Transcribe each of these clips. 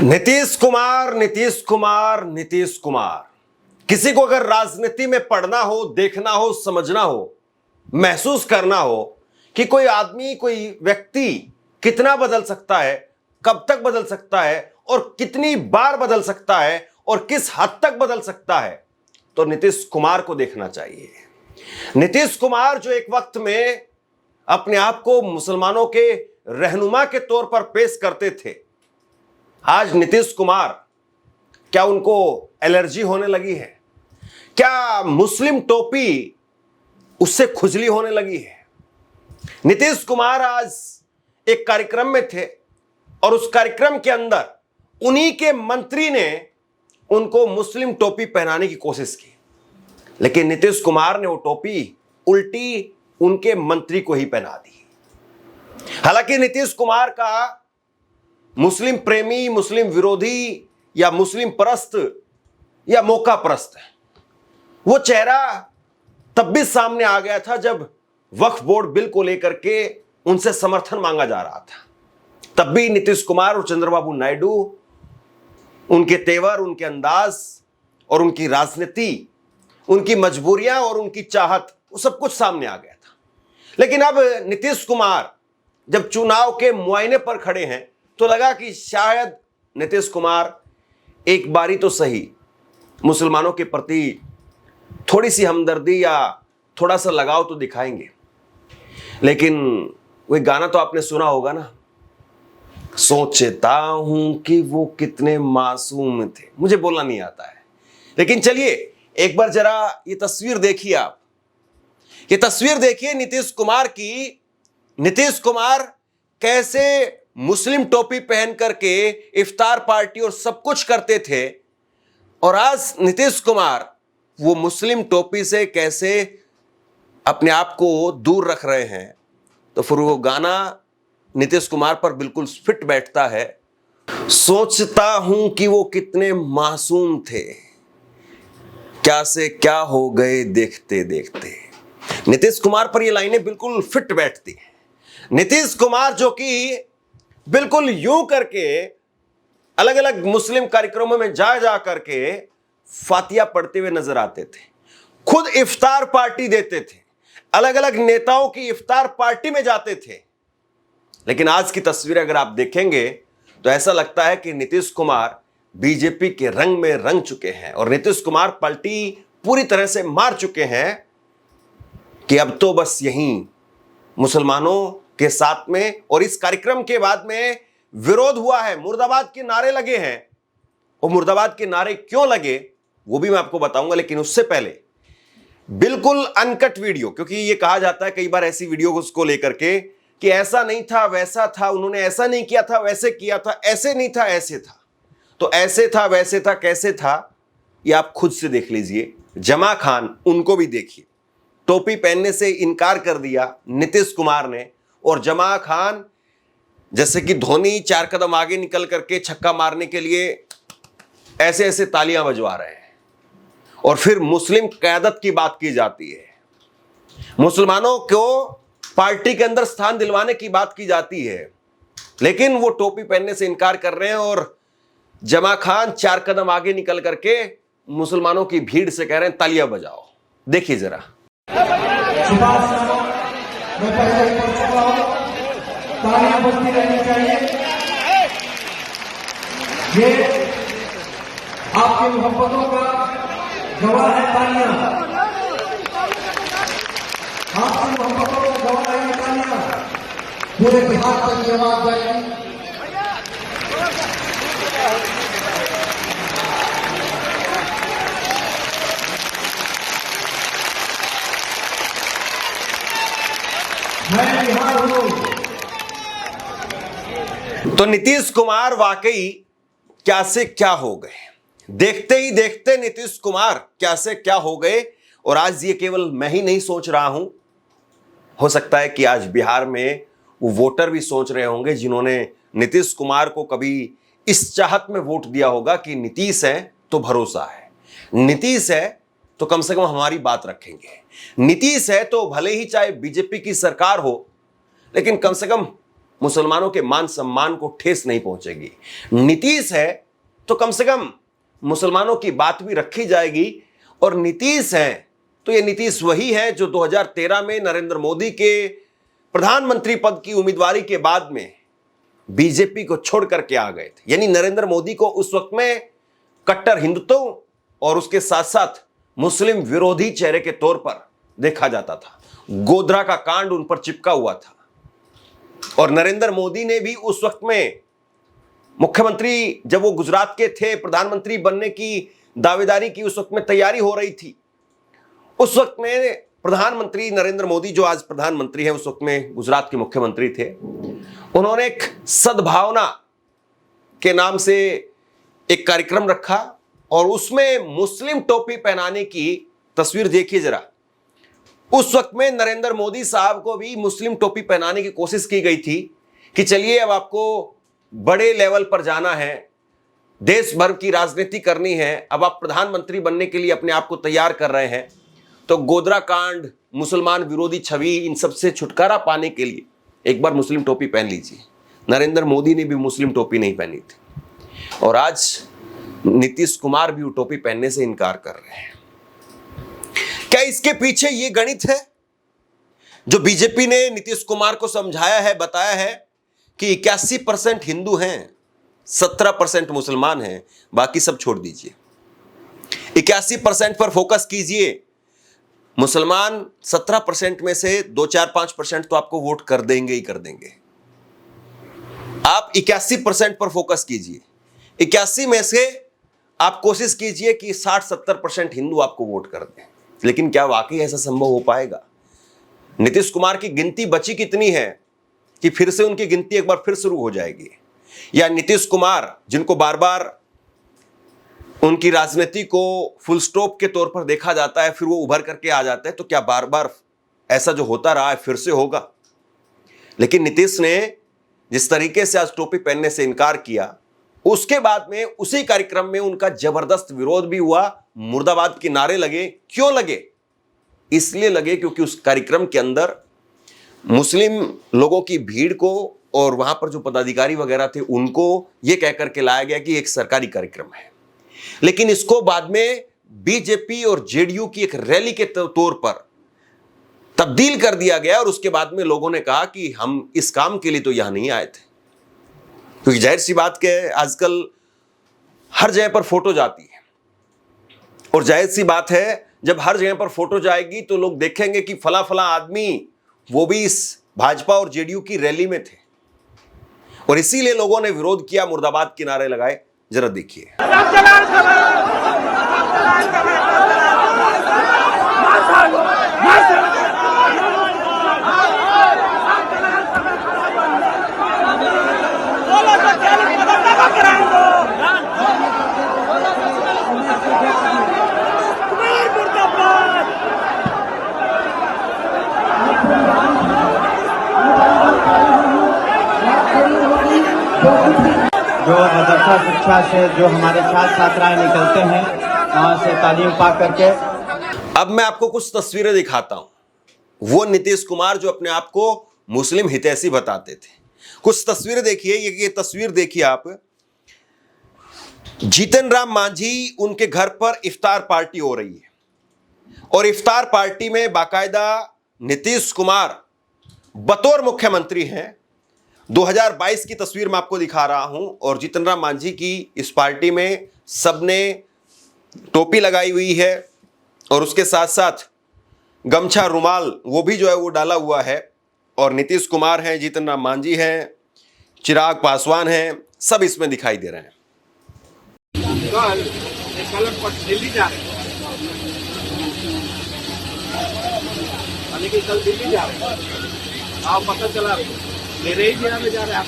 नीतीश कुमार, नीतीश कुमार, नीतीश कुमार। किसी को अगर राजनीति में पढ़ना हो, देखना हो, समझना हो, महसूस करना हो कि कोई आदमी, कोई व्यक्ति कितना बदल सकता है, कब तक बदल सकता है और कितनी बार बदल सकता है और किस हद तक बदल सकता है, तो नीतीश कुमार को देखना चाहिए। नीतीश कुमार जो एक वक्त में अपने आप को मुसलमानों के रहनुमा के तौर पर पेश करते थे, आज नीतीश कुमार, क्या उनको एलर्जी होने लगी है? क्या मुस्लिम टोपी उससे खुजली होने लगी है? नीतीश कुमार आज एक कार्यक्रम में थे और उस कार्यक्रम के अंदर उन्हीं के मंत्री ने उनको मुस्लिम टोपी पहनाने की कोशिश की, लेकिन नीतीश कुमार ने वो टोपी उल्टी उनके मंत्री को ही पहना दी। हालांकि नीतीश कुमार का मुस्लिम प्रेमी, मुस्लिम विरोधी या मुस्लिम परस्त या मौका परस्त है, वो चेहरा तब भी सामने आ गया था जब वक्फ बोर्ड बिल को लेकर के उनसे समर्थन मांगा जा रहा था। तब भी नीतीश कुमार और चंद्रबाबू नायडू, उनके तेवर, उनके अंदाज और उनकी राजनीति, उनकी मजबूरियां और उनकी चाहत, वो सब कुछ सामने आ गया था। लेकिन अब नीतीश कुमार जब चुनाव के मुआयने पर खड़े हैं तो लगा कि शायद नीतीश कुमार एक बारी तो सही मुसलमानों के प्रति थोड़ी सी हमदर्दी या थोड़ा सा लगाव तो दिखाएंगे। लेकिन वही गाना तो आपने सुना होगा ना, सोचता हूं कि वो कितने मासूम थे। मुझे बोलना नहीं आता है, लेकिन चलिए एक बार जरा ये तस्वीर देखिए। आप ये तस्वीर देखिए नीतीश कुमार की। नीतीश कुमार कैसे मुस्लिम टोपी पहन करके इफ्तार पार्टी और सब कुछ करते थे, और आज नीतीश कुमार वो मुस्लिम टोपी से कैसे अपने आप को दूर रख रहे हैं। तो फिर वो गाना नीतीश कुमार पर बिल्कुल फिट बैठता है। सोचता हूं कि वो कितने मासूम थे, क्या से क्या हो गए देखते देखते। नीतीश कुमार पर ये लाइनें बिल्कुल फिट बैठती हैं। नीतीश कुमार जो कि बिल्कुल यूं करके अलग अलग मुस्लिम कार्यक्रमों में जा करके फातिया पढ़ते हुए नजर आते थे, खुद इफ्तार पार्टी देते थे, अलग अलग नेताओं की इफ्तार पार्टी में जाते थे। लेकिन आज की तस्वीर अगर आप देखेंगे तो ऐसा लगता है कि नीतीश कुमार बीजेपी के रंग में रंग चुके हैं और नीतीश कुमार पलटी पूरी तरह से मार चुके हैं कि अब तो बस यहीं मुसलमानों के साथ में। और इस कार्यक्रम के बाद में विरोध हुआ है, मुर्दाबाद के नारे लगे हैं। और मुर्दाबाद के नारे क्यों लगे वो भी मैं आपको बताऊंगा, लेकिन उससे पहले बिल्कुल अनकट वीडियो, क्योंकि ये कहा जाता है कई बार ऐसी वीडियो को लेकर के कि ऐसा नहीं था, वैसा था, उन्होंने ऐसा नहीं किया था, वैसे किया था, ऐसे नहीं था, ऐसे था। तो ऐसे था, वैसे था, कैसे था, ये आप खुद से देख लीजिए। जमा खान, उनको भी देखिए, टोपी पहनने से इनकार कर दिया नीतीश कुमार ने, और जमा खान जैसे कि धोनी 4 कदम आगे निकल करके छक्का मारने के लिए ऐसे ऐसे तालियां बजवा रहे हैं। और फिर मुस्लिम क़यादत की बात की जाती है, मुसलमानों को पार्टी के अंदर स्थान दिलवाने की बात की जाती है, लेकिन वो टोपी पहनने से इनकार कर रहे हैं। और जमा खान 4 कदम आगे निकल करके मुसलमानों की भीड़ से कह रहे हैं तालियां बजाओ। देखिए जरा। मैं पहले ही पढ़ चुका हूं, तालियां बजती रहनी चाहिए। ये आपकी मोहब्बतों का गवाह है तालियां, आपकी मोहब्बतों का गवाह है तालियां। पूरे बिहार तक ये आवाज जाएगी। तो नीतीश कुमार वाकई क्या से क्या हो गए, देखते ही देखते नीतीश कुमार क्या से क्या हो गए। और आज ये केवल मैं ही नहीं सोच रहा हूं, हो सकता है कि आज बिहार में वो वोटर भी सोच रहे होंगे जिन्होंने नीतीश कुमार को कभी इस चाहत में वोट दिया होगा कि नीतीश है तो भरोसा है, नीतीश है तो कम से कम हमारी बात रखेंगे, नीतीश है तो भले ही चाहे बीजेपी की सरकार हो, लेकिन कम से कम मुसलमानों के मान सम्मान को ठेस नहीं पहुंचेगी। नीतीश है तो कम से कम मुसलमानों की बात भी रखी जाएगी। और नीतीश है तो ये नीतीश वही है जो 2013 में नरेंद्र मोदी के प्रधानमंत्री पद की उम्मीदवारी के बाद में बीजेपी को छोड़ करके आ गए थे। यानी नरेंद्र मोदी को उस वक्त में कट्टर हिंदुत्व और उसके साथ साथ मुस्लिम विरोधी चेहरे के तौर पर देखा जाता था। गोधरा का कांड उन पर चिपका हुआ था और नरेंद्र मोदी ने भी उस वक्त में मुख्यमंत्री, जब वो गुजरात के थे, प्रधानमंत्री बनने की दावेदारी की उस वक्त में तैयारी हो रही थी। उस वक्त में प्रधानमंत्री नरेंद्र मोदी, जो आज प्रधानमंत्री हैं, उस वक्त में गुजरात के मुख्यमंत्री थे, उन्होंने एक सद्भावना के नाम से एक कार्यक्रम रखा और उसमें मुस्लिम टोपी पहनाने की तस्वीर देखिए जरा। उस वक्त में नरेंद्र मोदी साहब को भी मुस्लिम टोपी पहनाने की कोशिश की गई थी कि चलिए अब आपको बड़े लेवल पर जाना है, देश भर की राजनीति करनी है, अब आप प्रधानमंत्री बनने के लिए अपने आप को तैयार कर रहे हैं, तो गोधरा कांड, मुसलमान विरोधी छवि, इन सब से छुटकारा पाने के लिए एक बार मुस्लिम टोपी पहन लीजिए। नरेंद्र मोदी ने भी मुस्लिम टोपी नहीं पहनी थी और आज नीतीश कुमार भी वो टोपी पहनने से इनकार कर रहे हैं। क्या इसके पीछे ये गणित है जो बीजेपी ने नीतीश कुमार को समझाया है, बताया है कि 81% हिंदू हैं, 17% मुसलमान हैं, बाकी सब छोड़ दीजिए। 81% पर फोकस कीजिए। मुसलमान 17% में से 2-4-5% तो आपको वोट कर देंगे ही कर देंगे। आप 81% पर फोकस कीजिए। 81 में से आप कोशिश कीजिए कि 60-70% हिंदू आपको वोट कर दें। लेकिन क्या वाकई ऐसा संभव हो पाएगा? नीतीश कुमार की गिनती बची कितनी है कि फिर से उनकी गिनती एक बार फिर शुरू हो जाएगी? या नीतीश कुमार, जिनको बार बार उनकी राजनीति को फुल स्टॉप के तौर पर देखा जाता है, फिर वो उभर करके आ जाते हैं, तो क्या बार बार ऐसा जो होता रहा है फिर से होगा? लेकिन नीतीश ने जिस तरीके से आज टोपी पहनने से इनकार किया, उसके बाद में उसी कार्यक्रम में उनका जबरदस्त विरोध भी हुआ। मुर्दाबाद के नारे लगे। क्यों लगे? इसलिए लगे क्योंकि उस कार्यक्रम के अंदर मुस्लिम लोगों की भीड़ को और वहां पर जो पदाधिकारी वगैरह थे उनको यह कहकर के लाया गया कि एक सरकारी कार्यक्रम है। लेकिन इसको बाद में बीजेपी और जेडीयू की एक रैली के तौर पर तब्दील कर दिया गया और उसके बाद में लोगों ने कहा कि हम इस काम के लिए तो यहां नहीं आए थे। क्योंकि जाहिर सी बात के आजकल हर जगह पर फोटो जाती है और जाहिर सी बात है जब हर जगह पर फोटो जाएगी तो लोग देखेंगे कि फला फला आदमी वो भी इस भाजपा और जेडीयू की रैली में थे और इसीलिए लोगों ने विरोध किया, मुर्दाबाद के नारे लगाए। जरा देखिए। जो मदरसा शिक्षा से जो हमारे छात्र छात्राएं निकलते हैं वहाँ से तालीम पा करके। अब मैं आपको कुछ तस्वीरें दिखाता हूं। वो नीतीश कुमार जो अपने आप को मुस्लिम हितैषी बताते थे, कुछ तस्वीरें देखिए। ये तस्वीर देखिए आप। जीतन राम मांझी, उनके घर पर इफ्तार पार्टी हो रही है और इफ्तार पार्टी में बाकायदा नीतीश कुमार बतौर मुख्यमंत्री हैं। 2022 की तस्वीर मैं आपको दिखा रहा हूं और जीतन राम मांझी की इस पार्टी में सबने टोपी लगाई हुई है और उसके साथ साथ गमछा, रुमाल वो भी जो है वो डाला हुआ है। और नीतीश कुमार हैं, जीतन राम मांझी हैं, चिराग पासवान हैं, सब इसमें दिखाई दे रहे हैं। कल दिल्ली जा रहे हैं, आप पता चला मेरे ही जिला में जा रहे हैं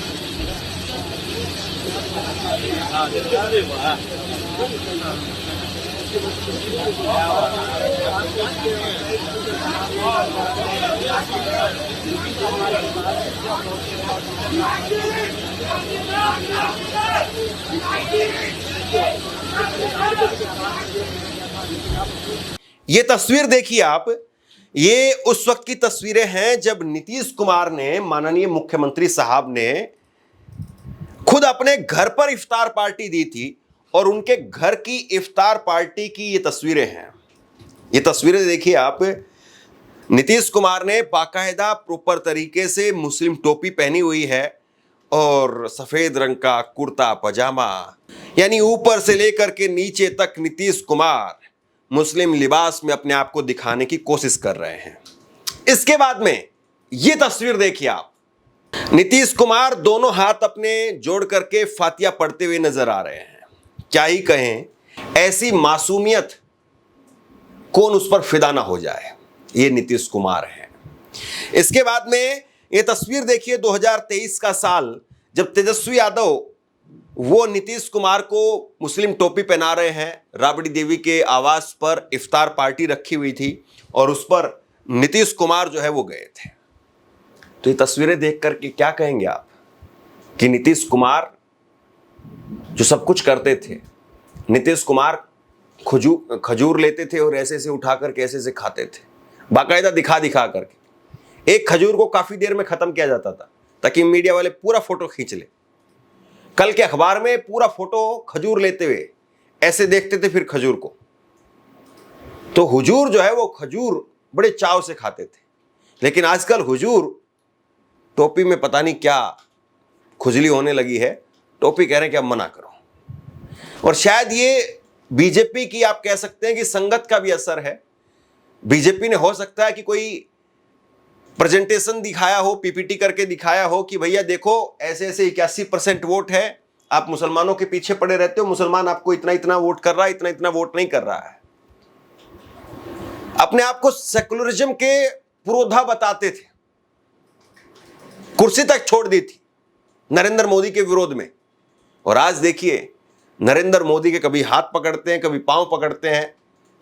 ये तस्वीर देखिए आप। ये उस वक्त की तस्वीरें हैं जब नीतीश कुमार ने, माननीय मुख्यमंत्री साहब ने, खुद अपने घर पर इफ्तार पार्टी दी थी और उनके घर की इफ्तार पार्टी की ये तस्वीरें हैं। ये तस्वीरें देखिए आप। नीतीश कुमार ने बाकायदा प्रॉपर तरीके से मुस्लिम टोपी पहनी हुई है और सफेद रंग का कुर्ता पजामा, यानी ऊपर से लेकर के नीचे तक नीतीश कुमार मुस्लिम लिबास में अपने आप को दिखाने की कोशिश कर रहे हैं। इसके बाद में ये तस्वीर देखिए आप। नीतीश कुमार दोनों हाथ अपने जोड़ करके फातिया पढ़ते हुए नजर आ रहे हैं। क्या ही कहें, ऐसी मासूमियत कौन उस पर फिदा ना हो जाए, ये नीतीश कुमार है। इसके बाद में ये तस्वीर देखिए 2023 का साल, जब तेजस्वी यादव वो नीतीश कुमार को मुस्लिम टोपी पहना रहे हैं। राबड़ी देवी के आवास पर इफ्तार पार्टी रखी हुई थी और उस पर नीतीश कुमार जो है वो गए थे। तो ये तस्वीरें देख करके क्या कहेंगे आप कि नीतीश कुमार जो सब कुछ करते थे, नीतीश कुमार खजूर लेते थे और ऐसे ऐसे उठा करके ऐसे ऐसे खाते थे, बाकायदा दिखा दिखा करके। एक खजूर को काफी देर में खत्म किया जाता था ताकि मीडिया वाले पूरा फोटो खींच ले। कल के अखबार में पूरा फोटो खजूर लेते हुए ऐसे देखते थे फिर खजूर को। तो हुजूर जो है वो खजूर बड़े चाव से खाते थे, लेकिन आजकल हुजूर टोपी में पता नहीं क्या खुजली होने लगी है, टोपी कह रहे हैं कि अब मना करो। और शायद ये बीजेपी की आप कह सकते हैं कि संगत का भी असर है। बीजेपी ने हो सकता है कि कोई प्रेजेंटेशन दिखाया हो, पीपीटी करके दिखाया हो कि भैया देखो ऐसे ऐसे 81% वोट है, आप मुसलमानों के पीछे पड़े रहते हो, मुसलमान आपको इतना इतना वोट कर रहा है, इतना इतना वोट नहीं कर रहा है। अपने आप को सेकुलरिज्म के पुरोधा बताते थे, कुर्सी तक छोड़ दी थी नरेंद्र मोदी के विरोध में। और आज देखिए नरेंद्र मोदी के कभी हाथ पकड़ते हैं, कभी पांव पकड़ते हैं,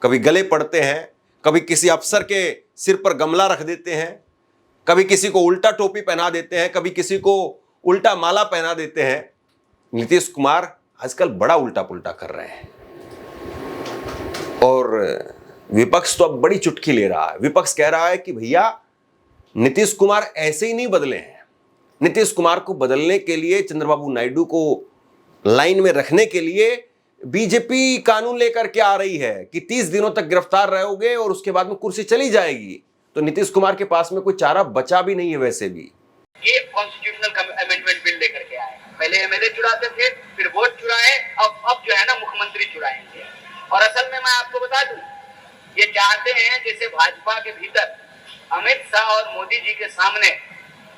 कभी गले पड़ते हैं, कभी किसी अफसर के सिर पर गमला रख देते हैं, कभी किसी को उल्टा टोपी पहना देते हैं, कभी किसी को उल्टा माला पहना देते हैं। नीतीश कुमार आजकल बड़ा उल्टा पुल्टा कर रहे हैं और विपक्ष तो अब बड़ी चुटकी ले रहा है। विपक्ष कह रहा है कि भैया नीतीश कुमार ऐसे ही नहीं बदले हैं। नीतीश कुमार को बदलने के लिए, चंद्रबाबू नायडू को लाइन में रखने के लिए बीजेपी कानून लेकर के आ रही है कि 30 दिनों तक गिरफ्तार रहोगे और उसके बाद में कुर्सी चली जाएगी। तो नीतीश कुमार के पास में कोई चारा बचा भी नहीं है। वैसे भी ये कॉन्स्टिट्यूशनल अमेंडमेंट बिल लेकर के आए, पहले एमएलए चुराते थे, फिर वोट चुराए, अब जो है ना मुख्यमंत्री चुराएंगे। और असल में मैं आपको बता दूं, ये चाहते हैं जैसे भाजपा के भीतर अमित शाह और मोदी जी के सामने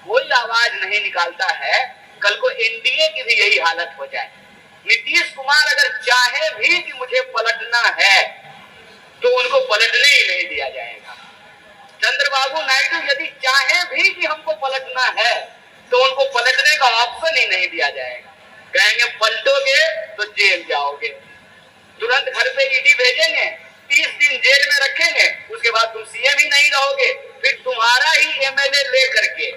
कोई आवाज नहीं निकालता है, कल को एनडीए की भी यही हालत हो जाए। नीतीश कुमार अगर चाहे भी कि मुझे पलटना है तो उनको पलटने ही नहीं दिया जाएगा। चंद्रबाबू नायडू यदि चाहे भी कि हमको पलटना है तो उनको पलटने का ऑप्शन ही नहीं दिया जाएगा। कहेंगे पलटोगे तो जेल जाओगे, तुरंत घर पे ईडी भेजेंगे, 30 दिन जेल में रखेंगे, उसके बाद तुम सीएम ही नहीं रहोगे, फिर तुम्हारा ही एमएलए लेकर के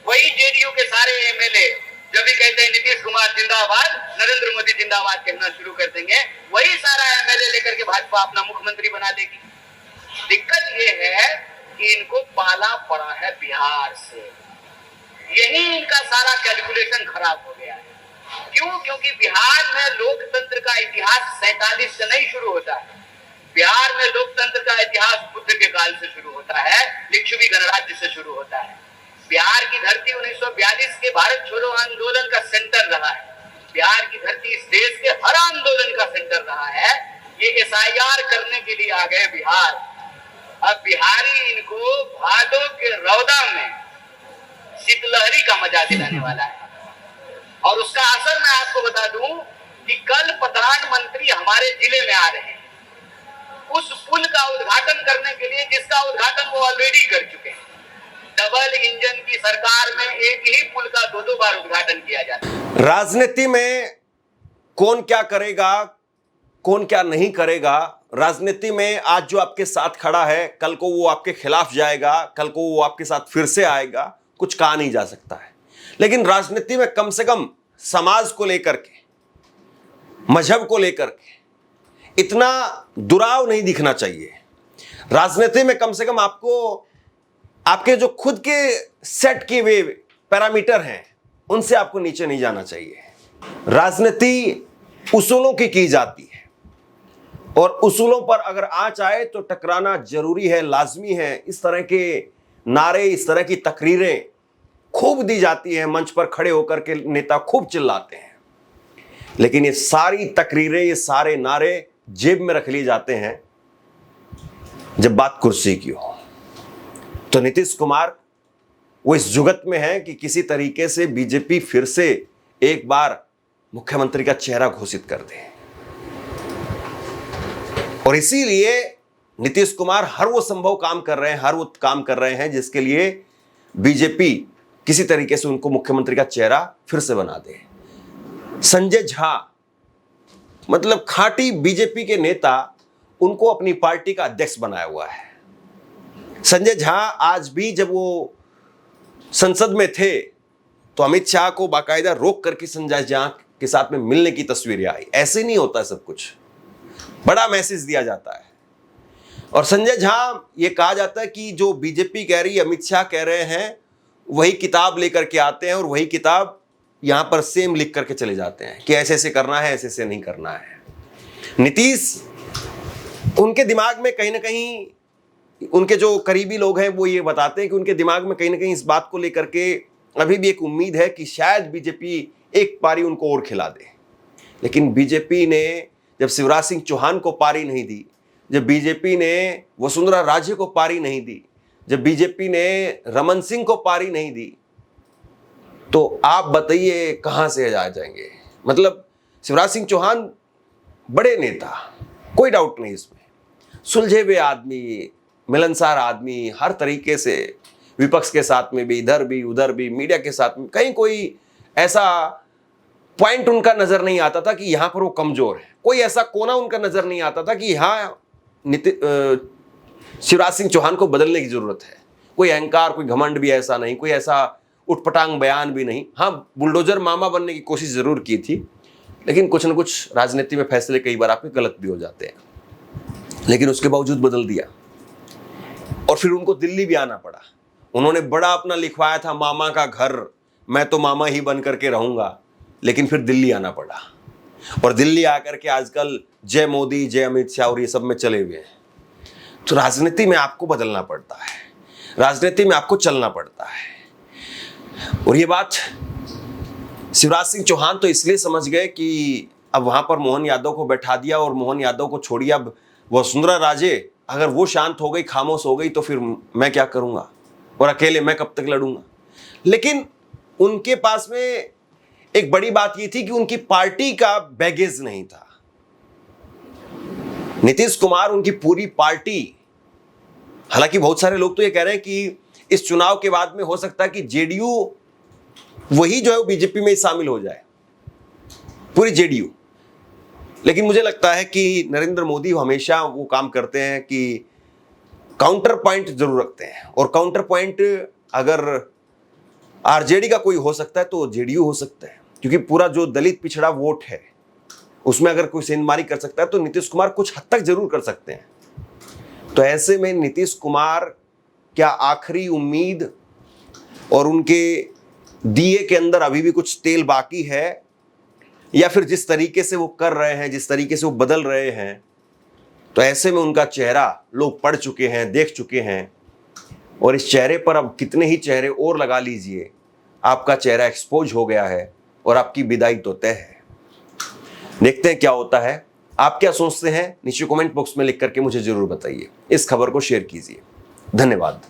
वही जेडीयू के सारे एमएलए जब भी कहते हैं नीतीश कुमार जिंदाबाद, नरेंद्र मोदी जिंदाबाद कहना शुरू कर देंगे, वही सारा एमएलए लेकर के भाजपा अपना मुख्यमंत्री बना देगी। दिक्कत ये है कि इनको पाला पड़ा है बिहार से, यही इनका सारा कैलकुलेशन खराब हो गया है। क्यों? क्योंकि बिहार में लोकतंत्र का इतिहास 47 से नहीं शुरू होता है। बिहार में लोकतंत्र का इतिहास बुद्ध के काल से शुरू होता है, लिच्छवी गणराज्य से शुरू होता है। बिहार की धरती 1942 के भारत छोड़ो आंदोलन का सेंटर रहा है। बिहार की धरती इस देश के हर आंदोलन का सेंटर रहा है। ये एसआईआर करने के लिए आ गए बिहार। अब बिहारी इनको भादों के रौदा में शीतलहरी का मजा दिलाने वाला है। और उसका असर मैं आपको बता दूं कि कल प्रधानमंत्री हमारे जिले में आ रहे हैं उस पुल का उद्घाटन करने के लिए जिसका उद्घाटन वो ऑलरेडी कर चुके हैं। डबल इंजन की सरकार में एक ही पुल का 2-2 बार उद्घाटन किया जाता है। राजनीति में कौन क्या करेगा, कौन क्या नहीं करेगा, राजनीति में आज जो आपके साथ खड़ा है कल को वो आपके खिलाफ जाएगा, कल को वो आपके साथ फिर से आएगा, कुछ कहा नहीं जा सकता है। लेकिन राजनीति में कम से कम समाज को लेकर के, मजहब को लेकर के इतना दुराव नहीं दिखना चाहिए। राजनीति में कम से कम आपको आपके जो खुद के सेट किए हुए पैरामीटर हैं उनसे आपको नीचे नहीं जाना चाहिए। राजनीति उसूलों की जाती है और उसूलों पर अगर आंच आए तो टकराना जरूरी है, लाजमी है। इस तरह के नारे, इस तरह की तकरीरें खूब दी जाती हैं, मंच पर खड़े होकर के नेता खूब चिल्लाते हैं, लेकिन ये सारी तकरीरें, ये सारे नारे जेब में रख लिए जाते हैं जब बात कुर्सी की हो। तो नीतीश कुमार वो इस जुगत में है कि किसी तरीके से बीजेपी फिर से एक बार मुख्यमंत्री का चेहरा घोषित कर दे, और इसीलिए नीतीश कुमार हर वो संभव काम कर रहे हैं, हर वो काम कर रहे हैं जिसके लिए बीजेपी किसी तरीके से उनको मुख्यमंत्री का चेहरा फिर से बना दे। संजय झा मतलब खाटी बीजेपी के नेता, उनको अपनी पार्टी का अध्यक्ष बनाया हुआ है। संजय झा आज भी जब वो संसद में थे तो अमित शाह को बाकायदा रोक करके संजय झा के साथ में मिलने की तस्वीरें आई। ऐसे नहीं होता, सब कुछ बड़ा मैसेज दिया जाता है। और संजय झा, ये कहा जाता है कि जो बीजेपी कह रही है, अमित शाह कह रहे हैं, वही किताब लेकर के आते हैं और वही किताब यहां पर सेम लिख करके चले जाते हैं कि ऐसे ऐसे करना है, ऐसे ऐसे नहीं करना है। नीतीश, उनके दिमाग में कहीं ना कहीं, उनके जो करीबी लोग हैं वो ये बताते हैं कि उनके दिमाग में कहीं ना कहीं इस बात को लेकर के अभी भी एक उम्मीद है कि शायद बीजेपी एक पारी उनको और खिला दे। लेकिन बीजेपी ने जब शिवराज सिंह चौहान को पारी नहीं दी, जब बीजेपी ने वसुंधरा राजे को पारी नहीं दी, जब बीजेपी ने रमन सिंह को पारी नहीं दी, तो आप बताइए कहां से आ जाएंगे। मतलब शिवराज सिंह चौहान बड़े नेता, कोई डाउट नहीं इसमें, सुलझे हुए आदमी, मिलनसार आदमी, हर तरीके से विपक्ष के साथ में भी, इधर भी उधर भी, मीडिया के साथ में, कहीं कोई ऐसा पॉइंट उनका नजर नहीं आता था कि यहां पर वो कमजोर है। कोई ऐसा कोना उनका नजर नहीं आता था कि यहां शिवराज सिंह चौहान को बदलने की जरूरत है। कोई अहंकार, कोई घमंड भी ऐसा नहीं, कोई ऐसा उठपटांग बयान भी नहीं। हाँ, बुलडोजर मामा बनने की कोशिश जरूर की थी, लेकिन कुछ न कुछ राजनीति में फैसले कई बार आपके गलत भी हो जाते हैं। लेकिन उसके बावजूद बदल दिया और फिर उनको दिल्ली भी आना पड़ा। उन्होंने बड़ा अपना लिखवाया था, मामा का घर, मैं तो मामा ही बन करके रहूंगा, लेकिन फिर दिल्ली आना पड़ा। और दिल्ली आकर के आजकल जय मोदी, जय अमित शाह और ये सब में चले हुए हैं। तो राजनीति में आपको बदलना पड़ता है, राजनीति में आपको चलना पड़ता है। और ये बात शिवराज सिंह चौहान तो इसलिए समझ गए कि अब वहां पर मोहन यादव को बैठा दिया और मोहन यादव को छोड़िए, अब वसुंधरा राजे अगर वो शांत हो गई, खामोश हो गई, तो फिर मैं क्या करूंगा और अकेले मैं कब तक लड़ूंगा। लेकिन उनके पास में एक बड़ी बात ये थी कि उनकी पार्टी का बैगेज नहीं था। नीतीश कुमार, उनकी पूरी पार्टी, हालांकि बहुत सारे लोग तो ये कह रहे हैं कि इस चुनाव के बाद में हो सकता है कि जेडीयू वही जो है वो बीजेपी में शामिल हो जाए, पूरी जेडीयू। लेकिन मुझे लगता है कि नरेंद्र मोदी हमेशा वो काम करते हैं कि काउंटर पॉइंट जरूर रखते हैं, और काउंटर पॉइंट अगर आरजेडी का कोई हो सकता है तो जेडीयू हो सकता है, क्योंकि पूरा जो दलित पिछड़ा वोट है उसमें अगर कोई सेंधमारी कर सकता है तो नीतीश कुमार कुछ हद तक जरूर कर सकते हैं। तो ऐसे में नीतीश कुमार क्या आखिरी उम्मीद और उनके दिए के अंदर अभी भी कुछ तेल बाकी है, या फिर जिस तरीके से वो कर रहे हैं, जिस तरीके से वो बदल रहे हैं, तो ऐसे में उनका चेहरा लोग पढ़ चुके हैं, देख चुके हैं। और इस चेहरे पर अब कितने ही चेहरे और लगा लीजिए, आपका चेहरा एक्सपोज हो गया है और आपकी विदाई तो तय है। देखते हैं क्या होता है। आप क्या सोचते हैं नीचे कमेंट बॉक्स में लिख करके मुझे जरूर बताइए। इस खबर को शेयर कीजिए। धन्यवाद।